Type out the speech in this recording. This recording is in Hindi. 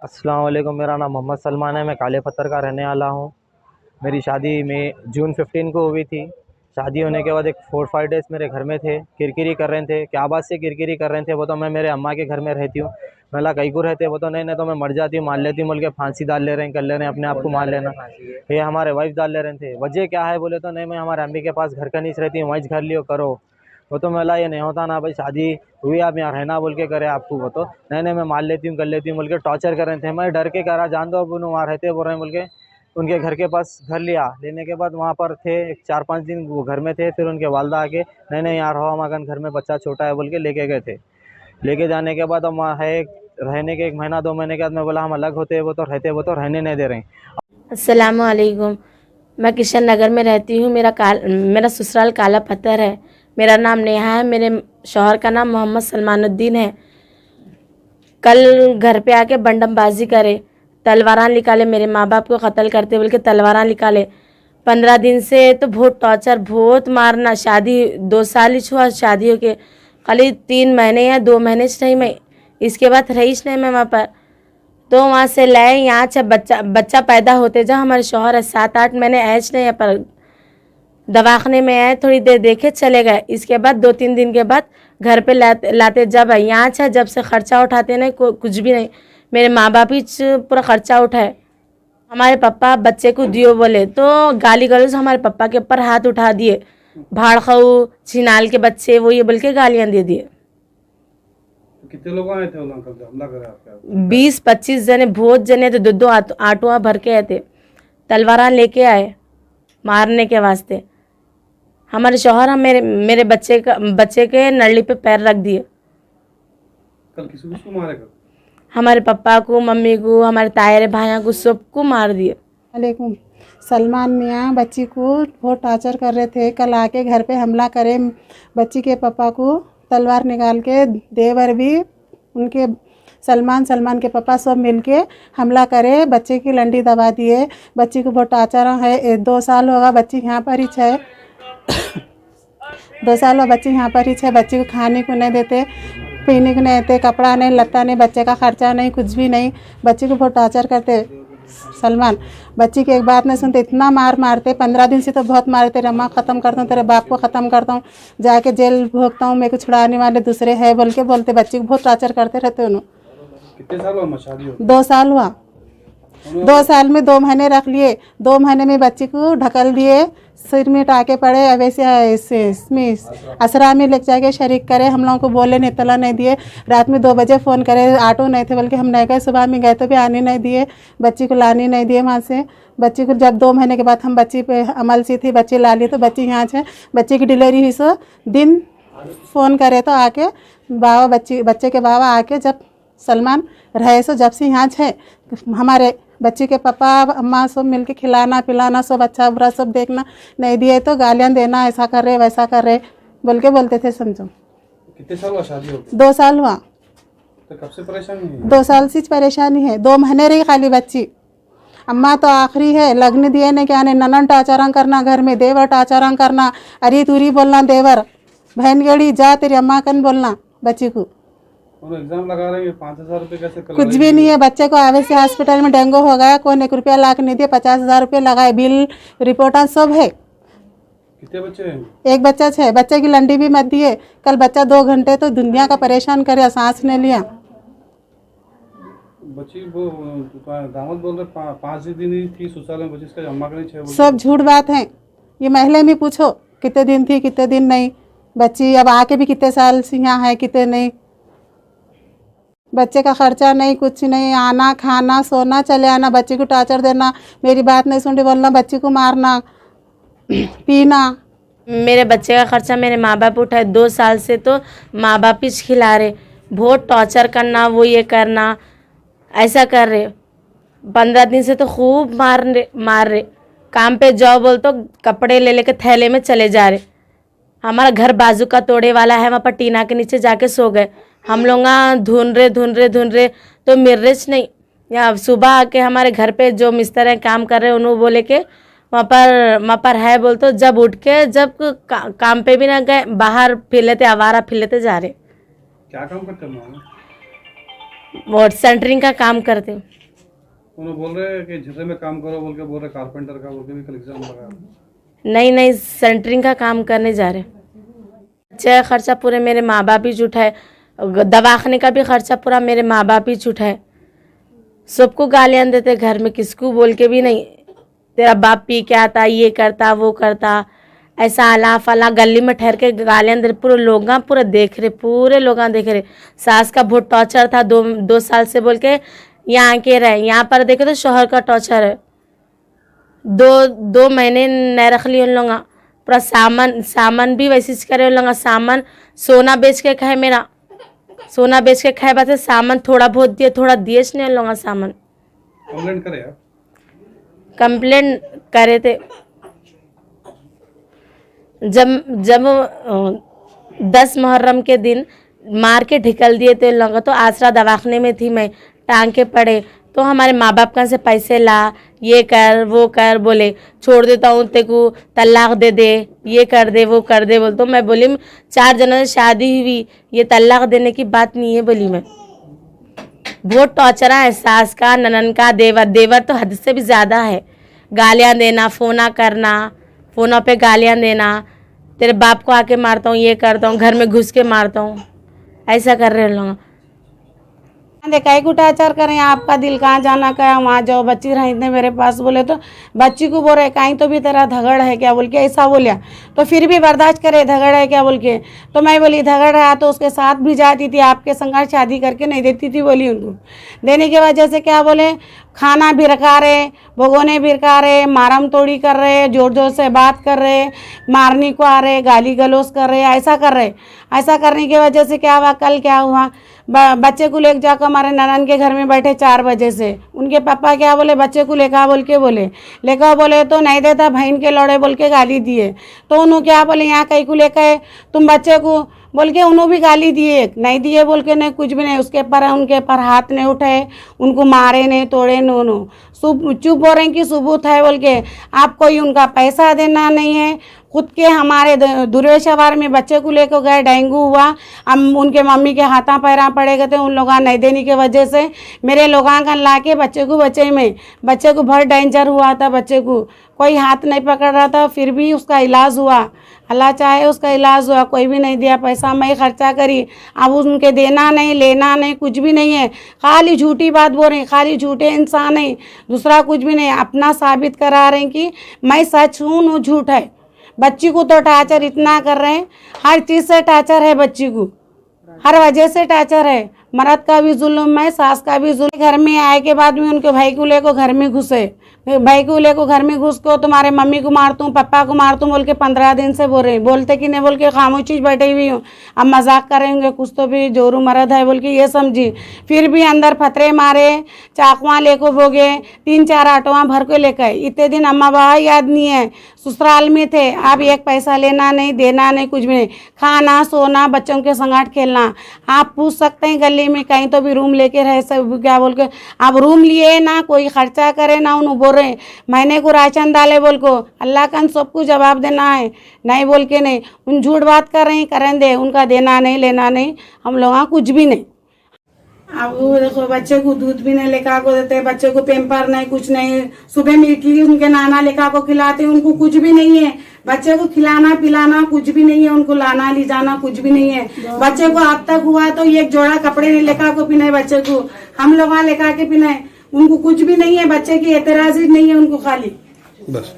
अस्सलाम वालेकुम। मेरा नाम मोहम्मद सलमान है। मैं काले पत्थर का रहने वाला हूँ। मेरी शादी में जून 15 को हुई थी। शादी होने के बाद एक 4-5 डेज़ मेरे घर में थे, किरकिरी कर रहे थे। क्या बात से किरकिरी कर रहे थे वो तो मैं मेरे अम्मा के घर में रहती हूँ। मैं बोला कहीं को रहते, वो तो नहीं नहीं तो मैं मर जाती हूँ, मार लेती हूँ बोल के फांसी डाल ले रहे हैं, कर ले रहे हैं, अपने आप को मार लेना। ये हमारे वाइफ डाल ले रहे थे। वजह क्या है बोले तो नहीं, मैं हमारे अम्मी के पास घर का नीच रहती हूँ, वहीं घर लियो करो। वो तो मैं बोला ये नहीं होता ना भाई, शादी हुई आप यहाँ रहना बोल के करे आपको। वो तो नहीं नहीं मैं मान लेती हूँ कर लेती हूँ बोल के टॉर्चर कर रहे थे। मैं डर के करा, जान दो अब वहाँ रहते बोल रहे हैं बोल के उनके घर के पास घर लिया। लेने के बाद वहाँ पर थे एक 4-5 दिन वो घर में थे। फिर उनके वालदा आके नहीं नहीं यार हो हमारे घर में बच्चा छोटा है बोल के लेके गए थे। लेके जाने के बाद हम वहाँ है रहने के 1 महीना 2 महीने के बाद मैं बोला हम अलग होते, वो तो रहते, वो तो रहने नहीं दे रहे हैं। अस्सलाम वालेकुम। मैं किशन नगर में रहती हूँ। मेरा ससुराल काला पत्थर है। मेरा नाम नेहा है। मेरे शौहर का नाम मोहम्मद सलमानुद्दीन है। कल घर पे आके बंडमबाजी करे, तलवारां निकाले, मेरे माँ बाप को कत्ल करते बोल के तलवारां निकाले। 15 दिन से तो बहुत टॉर्चर, बहुत मारना। शादी 2 साल ही हुआ शादी हो के, खाली 3 महीने या 2 महीने से नहीं, मैं इसके बाद रहीश नहीं मैं वहाँ पर। तो वहाँ से लाए यहाँ से बच्चा पैदा होते जब हमारे शौहर 7-8 महीने ऐश नहीं है पर दवाखाने में आए, थोड़ी देर देखे चले गए। इसके बाद 2-3 दिन के बाद घर पे लाते जब यहाँ से जब से खर्चा उठाते नहीं, कुछ भी नहीं, मेरे माँ बाप ही पूरा खर्चा उठाए। हमारे पापा बच्चे को दियो बोले तो गाली गलौज हमारे पापा के ऊपर हाथ उठा दिए। भाड़ खाऊ छिनाल के बच्चे वो ये बोल के गालियाँ दे दिए। कितने लोग आए थे हमला करे आपके? 20-25 जने, बहुत जने थे। दो आटुआ भर के आए थे, तलवारा लेके आए मारने के वास्ते। हमारे शौहर हम मेरे बच्चे के नली पे पैर रख दिए। कल किसको मारे? हमारे पापा को, मम्मी को, हमारे तायरे भाइयों को, सबको मार दिए। वालेकुम। सलमान मियाँ बच्ची को बहुत टॉर्चर कर रहे थे। कल आके घर पे हमला करे। बच्ची के पापा को तलवार निकाल के, देवर भी उनके सलमान के पापा सब मिलके हमला करे, बच्चे की लंडी दबा दिए। बच्ची को बहुत टॉर्चर है। 2 साल होगा बच्ची यहाँ पर ही है। 2 साल हो बच्ची यहाँ पर ही है। बच्ची को खाने को नहीं देते, पीने को नहीं देते, कपड़ा नहीं, लत्ता नहीं, बच्चे का खर्चा नहीं, कुछ भी नहीं। बच्ची को बहुत टॉर्चर करते सलमान। बच्ची की एक बात नहीं सुनते, इतना मारते। 15 दिन से तो बहुत मारते। रमा ख़त्म करता हूँ, तेरे बाप को ख़त्म करता हूँ, जाके जेल भोगता हूँ, मेरे को छुड़ाने वाले दूसरे हैं बोल के बोलते। बच्ची को बहुत टॉर्चर करते रहते उन्होंने। कितने साल हुआ शादी हो? 2 साल हुआ। 2 साल में 2 महीने रख लिए। 2 महीने में बच्ची को ढकल दिए, सिर में टाके पड़े। वैसे इसमें असरा में ले जाके शरीक करे। हम लोगों को बोले नहीं, तला नहीं दिए। रात में 2 बजे फ़ोन करे, ऑटो नहीं थे बल्कि हम नहीं गए। सुबह में गए तो भी आने नहीं दिए, बच्ची को लाने नहीं दिए वहाँ से। बच्ची को जब 2 महीने के बाद हम बच्ची पे अमल सी थी, बच्ची ला ली तो बच्ची यहाँ से बच्ची की डिलीवरी हुई। सो दिन फ़ोन करे तो आके बाबा बच्चे के बाबा आके जब सलमान रहे सो जब से यहाँ है, हमारे बच्ची के पापा अम्मा सब मिलके खिलाना पिलाना, सब अच्छा बुरा सब देखना। नहीं दिए तो गालियाँ देना, ऐसा कर रहे वैसा कर रहे बोल के बोलते थे। समझो कितने साल हुआ शादी हो? 2 साल हुआ। तो कब से परेशानी है? 2 साल से परेशानी है। 2 महीने रही खाली बच्ची। अम्मा तो आखिरी है, लगने दिए ने क्या ने, ननन टाचारंग करना घर में, देवर टाचारंग करना, अरे तुरी बोलना, देवर बहन गेड़ी जा तेरी अम्मा कन बोलना। बच्ची को एग्जाम लगा रहे हैं 5,000 रुपये कैसे? कुछ भी नहीं है। बच्चे को आवे से हॉस्पिटल में डेंगू हो गया, कोई 1 रुपया ला के नहीं दिया। 50,000 रुपये लगाए, बिल रिपोर्ट सब है। कितने बच्चे हैं? एक बच्चा है। बच्चे की लंडी भी मत दिए। कल बच्चा 2 घंटे तो दुनिया का परेशान करे, सांस नहीं लिया। बच्ची वो दामाद बोल रहे 5 दिन ही थी ससुराल में बच्ची, इसका अम्मा का नहीं 6 सब झूठ बात है। ये महले में पूछो कितने दिन थी कितने दिन नहीं। बच्ची अब आके भी कितने साल से यहाँ है, कितने नहीं। बच्चे का खर्चा नहीं, कुछ नहीं, आना खाना सोना चले आना, बच्ची को टॉर्चर देना, मेरी बात नहीं सुन रही बोलना, बच्ची को मारना पीना। मेरे बच्चे का खर्चा मेरे माँ बाप उठाए। 2 साल से तो माँ बाप ही खिला रहे, बहुत टॉर्चर करना, वो ये करना, ऐसा कर रहे। 15 दिन से तो खूब मार रहे। काम पे जाओ बोल तो कपड़े ले लेके थैले में चले जा रहे। हमारा घर बाजू का तोड़े वाला है, वहाँ पर टीना के नीचे जाके सो गए। हम लोग ढूंढ रहे तो मिल रहे नहीं। या सुबह आके हमारे घर पे जो मिस्त्री काम कर रहे हैं उन्होंने बोले के वहाँ पर है बोल तो जब उठ के जब काम पे भी ना गए, बाहर फिर लेते, आवारा फिर लेते जा रहे। क्या काम करते हैं? और सेंटरिंग का काम करते हैं। उन्होंने बोल रहे हैं कि झर्रे में काम करो बोल के बोल रहे, कारपेंटर का बोल के भी कल एग्जाम लगा। नहीं, सेंटरिंग का काम करने जा रहे। बच्चे का खर्चा पूरे मेरे माँ बाप ही उठाए, दवाखाने का भी खर्चा पूरा मेरे माँ बाप ही उठाए। सबको गालियाँ देते घर में, किसको बोल के भी नहीं, तेरा बाप पी के आता, ये करता वो करता, ऐसा अला फला गली में ठहर के गालियाँ दे। पूरे लोग देख रहे। सास का बहुत टॉर्चर था, 2 साल से बोल के यहाँ के रहे। यहाँ पर देखे तो शोहर का टॉर्चर है। 2 महीने नहीं रख लिए उन लोग। पूरा सामान भी वैसे करे उन लोग। सामान सोना बेच के खाए, मेरा सोना बेच के खाए, बात है सामान थोड़ा बहुत दिए, थोड़ा दिए नहीं उन लोग सामान। कंप्लेंट करे आप? कंप्लेंट करे थे जब 10 मुहर्रम के दिन मार के ढिकल दिए थे लोग। तो आसरा दवाखाने में थी मैं, टांग के पड़े। तो हमारे माँ बाप का से पैसे ला, ये कर वो कर, बोले छोड़ देता हूँ, तेको तलाक दे दे, ये कर दे वो कर दे बोल। तो मैं बोली 4 जनों से शादी हुई, ये तलाक देने की बात नहीं है बोली मैं। बहुत टॉर्चर है सास का, ननन का, देवर तो हद से भी ज़्यादा है। गालियाँ देना, फोना करना, फोनों पे गालियाँ देना, तेरे बाप को आके मारता हूँ, ये करता हूँ, घर में घुस के मारता हूँ, ऐसा कर रहे लोग। कई कुटाचार करें, आपका दिल कहाँ जाना का, वहाँ जाओ, बच्ची रही इतने मेरे पास। बोले तो बच्ची को बोल रहे कहीं तो भी तेरा झगड़ है क्या बोल के ऐसा बोलिया। तो फिर भी बर्दाश्त करे, झगड़ है क्या बोल के। तो मैं बोली झगड़ है तो उसके साथ भी जाती थी, आपके संग शादी करके नहीं देती थी बोली। उनको देने की वजह से क्या बोले, खाना भी रखा रहे, भगोने भी रखा रहे, मारम तोड़ी कर रहे, जोर जोर से बात कर रहे, मारने को आ रहे, गाली गलौज कर रहे, ऐसा कर रहे। ऐसा करने की वजह से क्या हुआ, कल क्या हुआ, बच्चे को लेकर जाकर हमारे ननन के घर में बैठे 4 बजे से। उनके पापा क्या बोले, बच्चे को लेकर बोल के बोले तो नहीं देता, बहन के लौड़े बोल के गाली दिए। तो उन्होंने क्या बोले, यहाँ कहीं को लेकर तुम बच्चे को बोल के उन्होंने भी गाली दिए, नहीं दिए बोल के नहीं, कुछ भी नहीं। उनके पर हाथ नहीं उठाए, उनको मारे नहीं, तोड़े नहीं। चुप हो रहे कि सबूत है बोल के। आप कोई उनका पैसा देना नहीं है। खुद के हमारे दुर्वेशवार में बच्चे को लेकर गए, डेंगू हुआ, हम उनके मम्मी के हाथा पैरा पड़े गए थे, उन लोग नहीं देने की वजह से मेरे लोगों का ला के बच्चे को बहुत डेंजर हुआ था। बच्चे को कोई हाथ नहीं पकड़ रहा था, फिर भी उसका इलाज हुआ, अल्लाह चाहे उसका इलाज हुआ। कोई भी नहीं दिया पैसा, मैं खर्चा करी। अब उनके देना नहीं, लेना नहीं, कुछ भी नहीं है। खाली झूठी बात बोल रहे, खाली झूठे इंसान है, दूसरा कुछ भी नहीं। अपना साबित करा रहे हैं कि मैं सच हूँ, झूठ है। बच्ची को तो टार्चर इतना कर रहे हैं, हर चीज़ से टार्चर है बच्ची को, हर वजह से टार्चर है। मर्द का भी जुल्म है, सास का भी जुल्म। घर में आए के बाद में उनके भाई को लेकर घर में घुसे, भाई को लेकर घर में घुस को तुम्हारे मम्मी को मारता हूँ, पापा को मारता हूँ बोल के 15 दिन से बोल रहे, बोलते कि नहीं बोल के खामोशी बैठी हुई हूँ। अब मजाक करेंगे, कुछ तो भी जोरू मर्द है बोल के ये समझी। फिर भी अंदर फतरे मारे, चाकुआ लेको भोगे, 3-4 आटोआ भर को लेकर। इतने दिन अम्मा बाबा याद नहीं है, ससुराल में थे। अब 1 पैसा लेना नहीं, देना नहीं, कुछ भी नहीं, खाना सोना, बच्चों के संगाट खेलना। आप पूछ सकते हैं गली में कहीं तो भी रूम लेके रहे सब क्या बोल के। अब रूम लिए ना कोई खर्चा करे ना, उन्होंने बोल रहे महीने को राशन डाले बोल को। अल्लाह का सबको जवाब देना है, नहीं बोल के नहीं। उन झूठ बात कर रहे हैं, करें दे, उनका देना नहीं लेना नहीं, हम लोग कुछ भी नहीं। अब वो देखो बच्चे को दूध भी नहीं लेकर को देते, बच्चे को पेम्पर नहीं, कुछ नहीं। सुबह में इडली उनके नाना लेकर को खिलाते, उनको कुछ भी नहीं है। बच्चे को खिलाना पिलाना कुछ भी नहीं है, उनको लाना ले जाना कुछ भी नहीं है। बच्चे को अब तक हुआ तो 1 जोड़ा कपड़े नहीं लेकर को पिनाए बच्चे को, हम लोग लेकर के पिनाए। उनको कुछ भी नहीं है, बच्चे की एतराज ही नहीं है उनको, खाली बस।